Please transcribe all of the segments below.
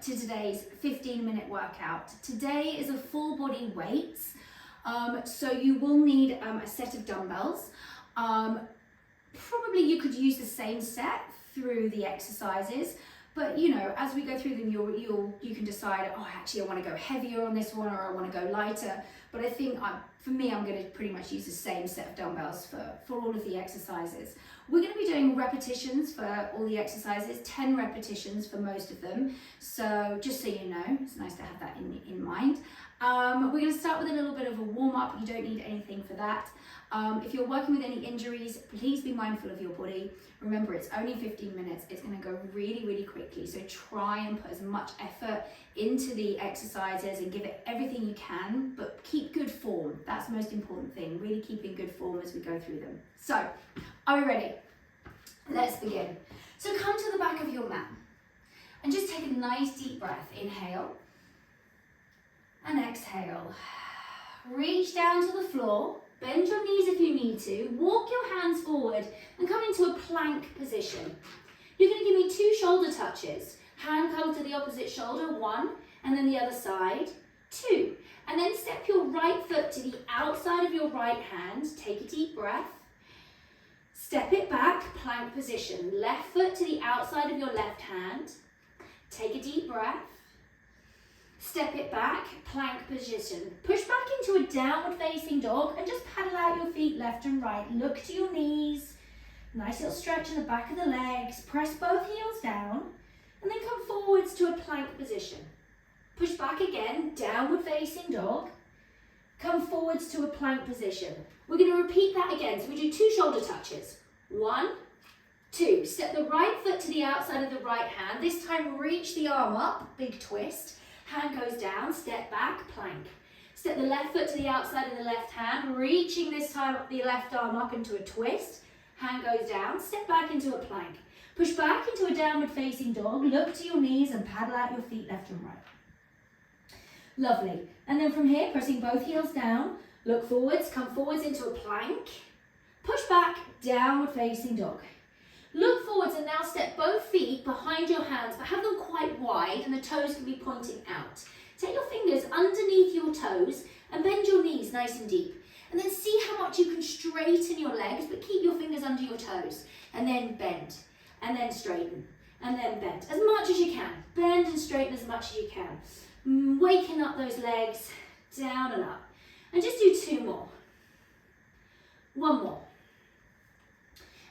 to today's 15-minute workout. Today is a full body weights, so you will need a set of dumbbells. Probably you could use the same set through the exercises, but you know, as we go through them, you can decide, oh, actually I want to go heavier on this one, or I want to go lighter. But I think for me, I'm going to pretty much use the same set of dumbbells for all of the exercises. We're going to be doing repetitions for all the exercises, 10 repetitions for most of them. So just so you know, it's nice to have that in mind. We're going to start with a little bit of a warm-up. You don't need anything for that. If you're working with any injuries, please be mindful of your body. Remember, it's only 15 minutes. It's going to go really, really quickly. So try and put as much effort into the exercises and give it everything you can, but keep good form. That's the most important thing, really keeping good form as we go through them. So, are we ready? Let's begin. So come to the back of your mat and just take a nice deep breath. Inhale and exhale. Reach down to the floor. Bend your knees if you need to, walk your hands forward and come into a plank position. You're going to give me 2 shoulder touches. Hand come to the opposite shoulder, 1, and then the other side, 2. And then step your right foot to the outside of your right hand, take a deep breath. Step it back, plank position. Left foot to the outside of your left hand, take a deep breath. Step it back, plank position. Push back into a downward facing dog and just paddle out your feet left and right. Look to your knees. Nice little stretch in the back of the legs. Press both heels down and then come forwards to a plank position. Push back again, downward facing dog. Come forwards to a plank position. We're going to repeat that again. So we do 2 shoulder touches. 1, 2. Step the right foot to the outside of the right hand. This time reach the arm up, big twist. Hand goes down, step back, plank. Step the left foot to the outside of the left hand, reaching this time up the left arm up into a twist. Hand goes down, step back into a plank. Push back into a downward facing dog, look to your knees and paddle out your feet left and right. Lovely. And then from here, pressing both heels down, look forwards, come forwards into a plank. Push back, downward facing dog. Look forwards and now step both feet behind your hands, but have them quite wide and the toes can be pointing out. Take your fingers underneath your toes and bend your knees nice and deep. And then see how much you can straighten your legs, but keep your fingers under your toes. And then bend, and then straighten, and then bend. As much as you can. Bend and straighten as much as you can. Waking up those legs, down and up. And just do 2 more. 1 more.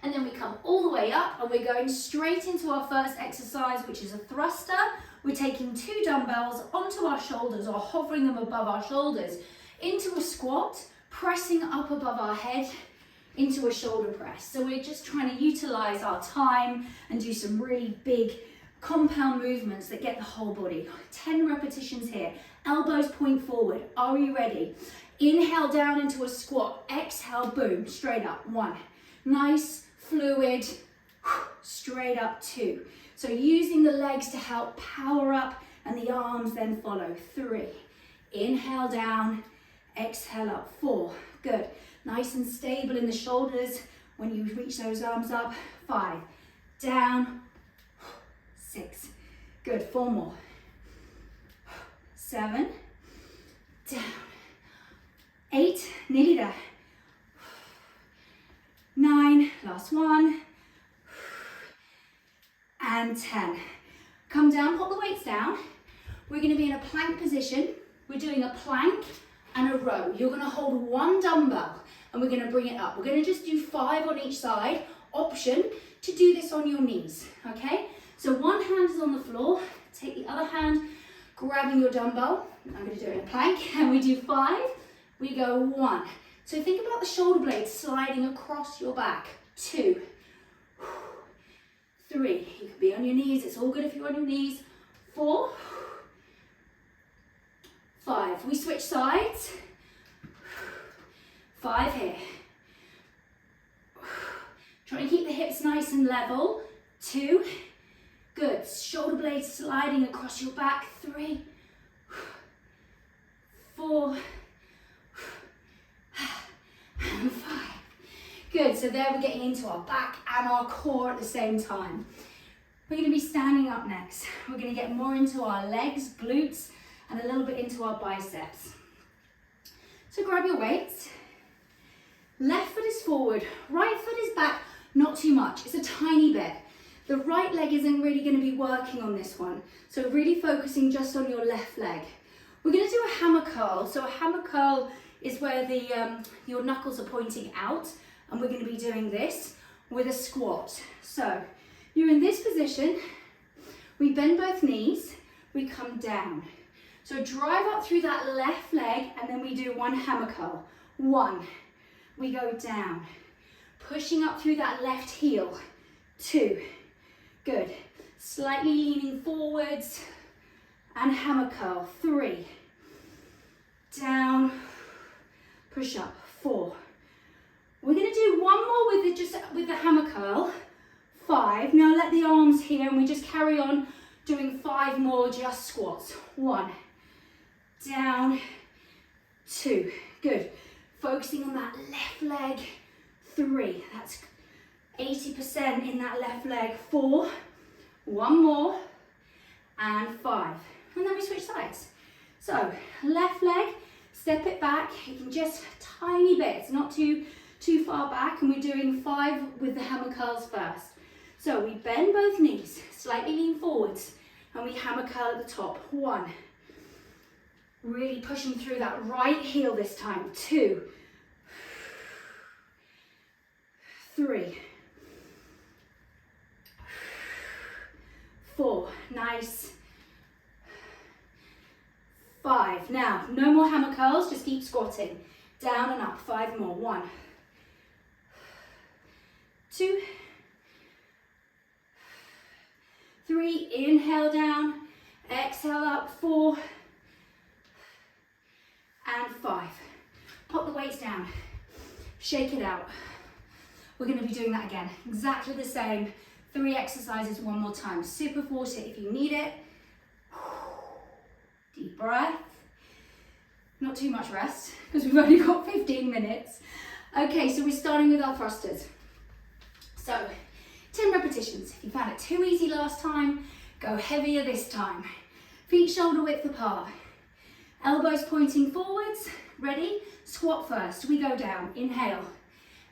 And then we come all the way up and we're going straight into our first exercise, which is a thruster. We're taking 2 dumbbells onto our shoulders or hovering them above our shoulders into a squat, pressing up above our head into a shoulder press. So we're just trying to utilize our time and do some really big compound movements that get the whole body. 10 repetitions here. Elbows point forward. Are you ready? Inhale down into a squat. Exhale, boom, straight up. 1. Nice, fluid, straight up. 2. So using the legs to help power up and the arms then follow. 3. Inhale down, exhale up. 4. Good. Nice and stable in the shoulders when you reach those arms up. 5. Down. 6. Good. 4 more. 7. Down. 8. Nearly there. 9. Last one. And 10. Come down, pop the weights down. We're going to be in a plank position. We're doing a plank and a row. You're going to hold 1 dumbbell and we're going to bring it up. We're going to just do 5 on each side. Option to do this on your knees, okay? So 1 hand is on the floor. Take the other hand, grabbing your dumbbell. I'm going to do it in a plank and we do 5. We go 1. So think about the shoulder blades sliding across your back. 2. 3. You can be on your knees. It's all good if you're on your knees. 4. 5. We switch sides. 5 here. Try and keep the hips nice and level. 2. Good. Shoulder blades sliding across your back. 3. 4. And 5. Good. So there we're getting into our back and our core at the same time. We're going to be standing up next. We're going to get more into our legs, glutes, and a little bit into our biceps. So grab your weights. Left foot is forward, right foot is back, not too much, it's a tiny bit. The right leg isn't really going to be working on this one, so really focusing just on your left leg. We're going to do a hammer curl. So a hammer curl is where your knuckles are pointing out, and we're going to be doing this with a squat. So you're in this position, we bend both knees, we come down. So drive up through that left leg, and then we do one hammer curl. 1, we go down, pushing up through that left heel. 2, good. Slightly leaning forwards and hammer curl. 3, down, push up. 4. We're going to do one more with the hammer curl. 5. Now let the arms here, and we just carry on doing 5 more just squats. 1, down, 2, good. Focusing on that left leg. 3, that's 80% in that left leg. 4, one more, and 5. And then we switch sides. So left leg, step it back. You can just tiny bits, not too far back, and we're doing 5 with the hammer curls first. So we bend both knees, slightly lean forwards, and we hammer curl at the top. 1, really pushing through that right heel this time. 2, 3, 4, nice. 5, now no more hammer curls, just keep squatting. Down and up, 5 more. 1, 2, 3, inhale down, exhale up. 4, and 5. Pop the weights down, shake it out. We're going to be doing that again, exactly the same. 3 exercises, one more time. Sip of water if you need it. Deep breath. Not too much rest, because we've only got 15 minutes. Okay, so we're starting with our thrusters. So, 10 repetitions. If you found it too easy last time, go heavier this time. Feet shoulder width apart. Elbows pointing forwards. Ready? Squat first. We go down. Inhale.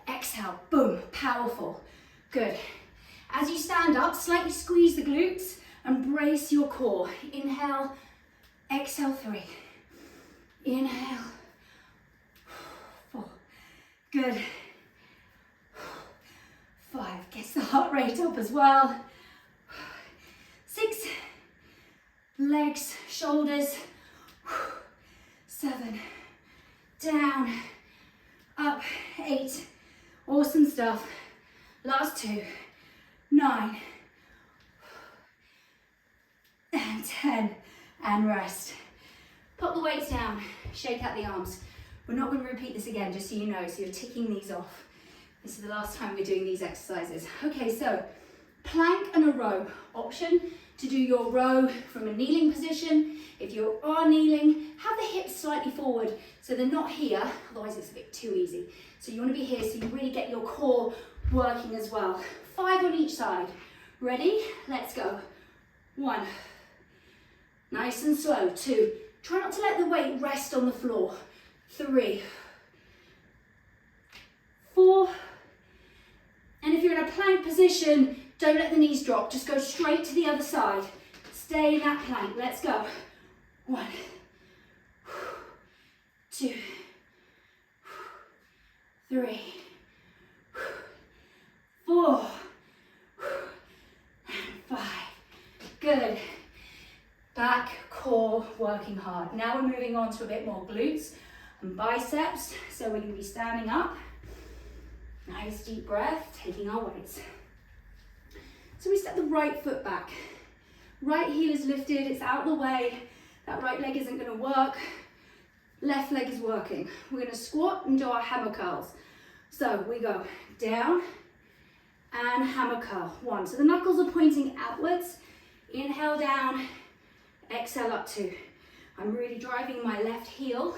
Exhale. Boom. Powerful. Good. As you stand up, slightly squeeze the glutes and brace your core. Inhale. Exhale. 3. Inhale. 4. Good. 5. Gets the heart rate up as well. 6. Legs, shoulders. 7. Down. Up. 8. Awesome stuff. Last 2. 9. And 10. And rest. Put the weights down. Shake out the arms. We're not going to repeat this again, just so you know, so you're ticking these off. This is the last time we're doing these exercises. Okay, so plank and a row. Option to do your row from a kneeling position. If you are kneeling, have the hips slightly forward so they're not here, otherwise it's a bit too easy. So you want to be here so you really get your core working as well. 5 on each side. Ready? Let's go. 1. Nice and slow. 2. Try not to let the weight rest on the floor. 3. 4. And if you're in a plank position, don't let the knees drop. Just go straight to the other side. Stay in that plank. Let's go. 1. 2. 3. 4. And 5. Good. Back, core, working hard. Now we're moving on to a bit more glutes and biceps. So we're going to be standing up. Nice deep breath, taking our weights. So we step the right foot back. Right heel is lifted, it's out of the way. That right leg isn't going to work. Left leg is working. We're going to squat and do our hammer curls. So we go down and hammer curl. 1. So the knuckles are pointing outwards. Inhale down, exhale up 2. I'm really driving my left heel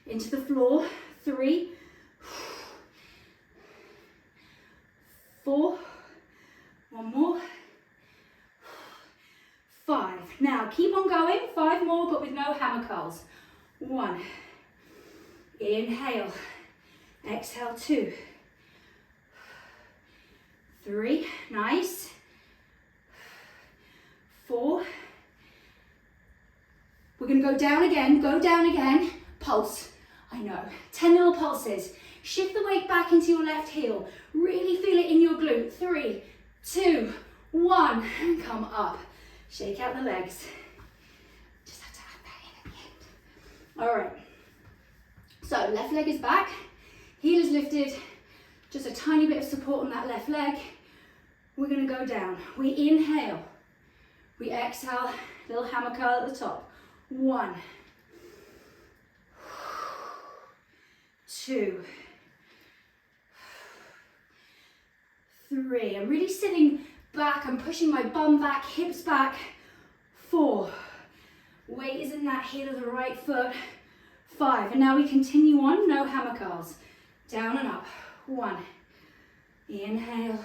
into the floor. 3. 4. 1 more. 5. Now keep on going, 5 more, but with no hammer curls. 1, inhale, exhale, 2, 3, nice, 4, we're going to go down again, pulse, I know, 10 little pulses, shift the weight back into your left heel, really feel it in your glute, 3, 2, 1, and come up, shake out the legs, just have to add that in at the end. All right, so left leg is back, heel is lifted, just a tiny bit of support on that left leg. We're going to go down. We inhale, we exhale, little hammer curl at the top. 1, 2, 3. I'm really sitting back, I'm pushing my bum back, hips back. 4, weight is in that heel of the right foot. 5, and now we continue on, no hammer curls. Down and up. 1, inhale,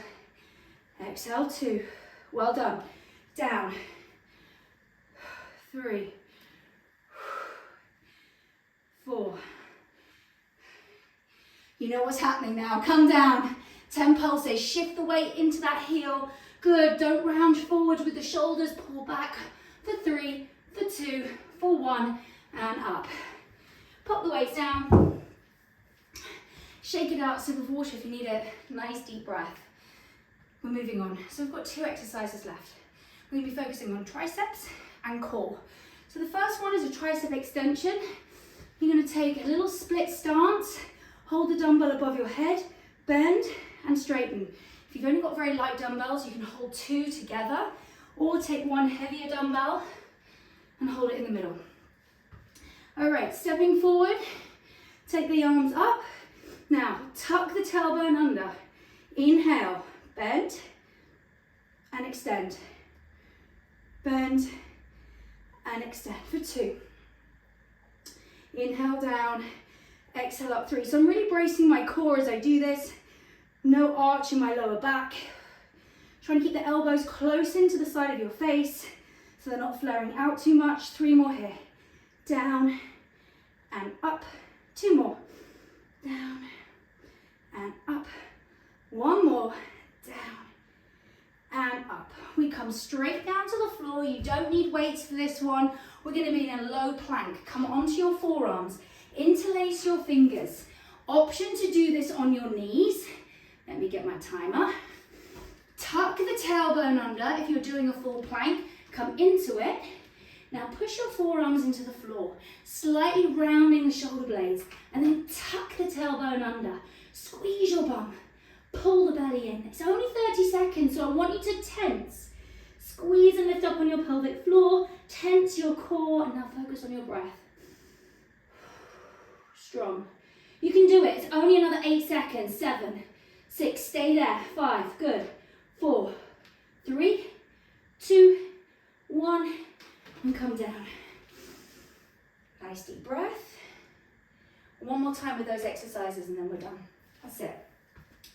exhale, 2, well done. Down, 3, 4. You know what's happening now, come down. 10 pulses, shift the weight into that heel. Good, don't round forward with the shoulders, pull back for 3, for 2, for 1, and up. Pop the weights down. Shake it out, sip of water if you need it. Nice deep breath. We're moving on. So we've got 2 exercises left. We're going to be focusing on triceps and core. So the first one is a tricep extension. You're going to take a little split stance, hold the dumbbell above your head, bend and straighten. If you've only got very light dumbbells, you can hold 2 together, or take 1 heavier dumbbell and hold it in the middle. All right, stepping forward, take the arms up. Now, tuck the tailbone under. Inhale, bend and extend. Bend and extend for 2. Inhale down, exhale up 3. So I'm really bracing my core as I do this. No arch in my lower back. Trying to keep the elbows close into the side of your face so they're not flaring out too much. 3 more here. Down and up. 2 more. Down and up. 1 more. Down and up. We come straight down to the floor. You don't need weights for this one. We're going to be in a low plank. Come onto your forearms. Interlace your fingers. Option to do this on your knees. Let me get my timer. Tuck the tailbone under if you're doing a full plank. Come into it. Now push your forearms into the floor, slightly rounding the shoulder blades, and then tuck the tailbone under. Squeeze your bum. Pull the belly in. It's only 30 seconds, so I want you to tense. Squeeze and lift up on your pelvic floor. Tense your core, and now focus on your breath. Strong. You can do it. It's only another 8 seconds. 7, 6, stay there. 5, good. 4, 3, 2, 1, and come down. Nice deep breath. One more time with those exercises and then we're done. That's it.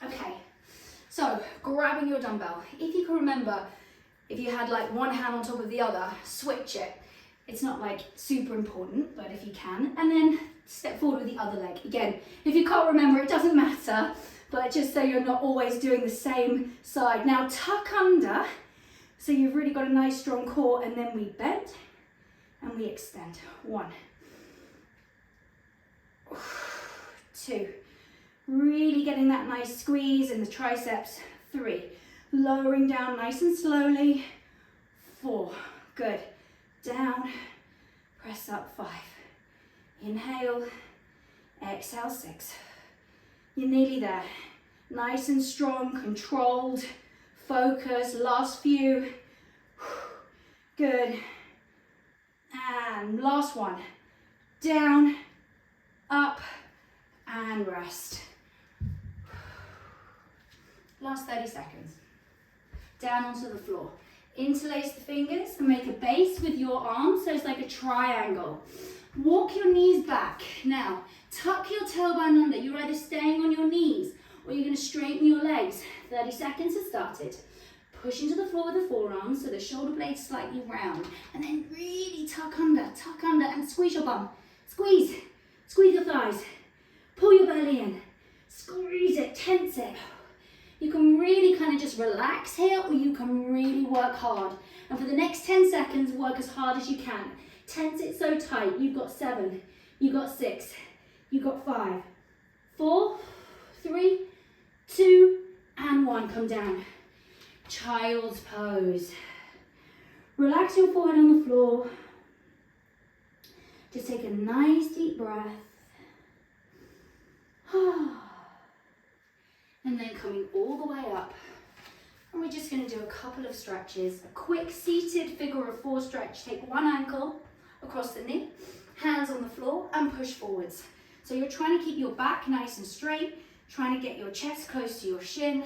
Okay, so grabbing your dumbbell. If you can remember, if you had like one hand on top of the other, switch it. It's not like super important, but if you can, and then step forward with the other leg. Again, if you can't remember, it doesn't matter, but just so you're not always doing the same side. Now tuck under, so you've really got a nice strong core, and then we bend and we extend. 1, 2, really getting that nice squeeze in the triceps. 3, lowering down nice and slowly. 4, good. Down, press up. 5, inhale, exhale. 6, you're nearly there. Nice and strong, controlled, focus. Last few. Good. And last one. Down, up, and rest. Last 30 seconds. Down onto the floor. Interlace the fingers and make a base with your arms, so it's like a triangle. Walk your knees back. Now, tuck your tailbone under. You're either staying on your knees or you're going to straighten your legs. 30 seconds has started. Push into the floor with the forearms so the shoulder blades slightly round. And then really tuck under and squeeze your bum. Squeeze your thighs. Pull your belly in. Squeeze it, tense it. You can really kind of just relax here, or you can really work hard. And for the next 10 seconds, work as hard as you can. Tense it so tight. You've got 7, you've got 6, you've got 5, 4, 3, 2, and 1. Come down. Child's pose. Relax your forehead on the floor. Just take a nice deep breath. And then coming all the way up. And we're just going to do a couple of stretches. A quick seated figure of 4 stretch. Take one ankle across the knee, hands on the floor, and push forwards. So you're trying to keep your back nice and straight, trying to get your chest close to your shin,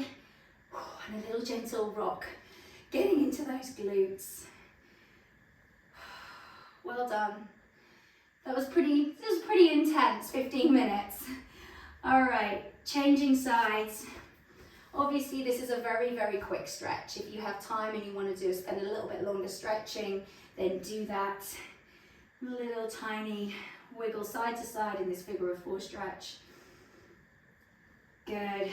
and a little gentle rock, getting into those glutes. Well done. This was pretty intense, 15 minutes. All right, changing sides. Obviously, this is a very, very quick stretch. If you have time and you want to spend a little bit longer stretching, then do that. Little tiny wiggle side to side in this figure of 4 stretch. Good.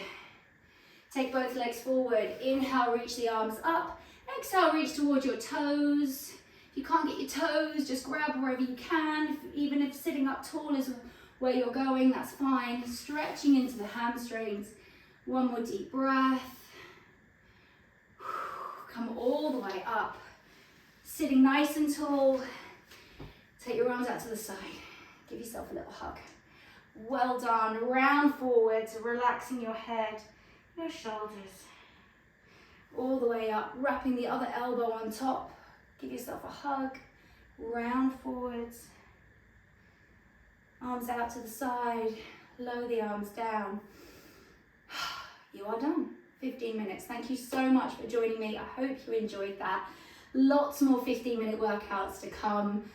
Take both legs forward. Inhale, reach the arms up. Exhale, reach towards your toes. If you can't get your toes, just grab wherever you can. Even if sitting up tall is where you're going, that's fine. Stretching into the hamstrings. One more deep breath. Come all the way up. Sitting nice and tall. Take your arms out to the side. Give yourself a little hug. Well done. Round forwards, relaxing your head, your shoulders. All the way up, wrapping the other elbow on top. Give yourself a hug. Round forwards. Arms out to the side. Lower the arms down. You are done. 15 minutes. Thank you so much for joining me. I hope you enjoyed that. Lots more 15-minute workouts to come.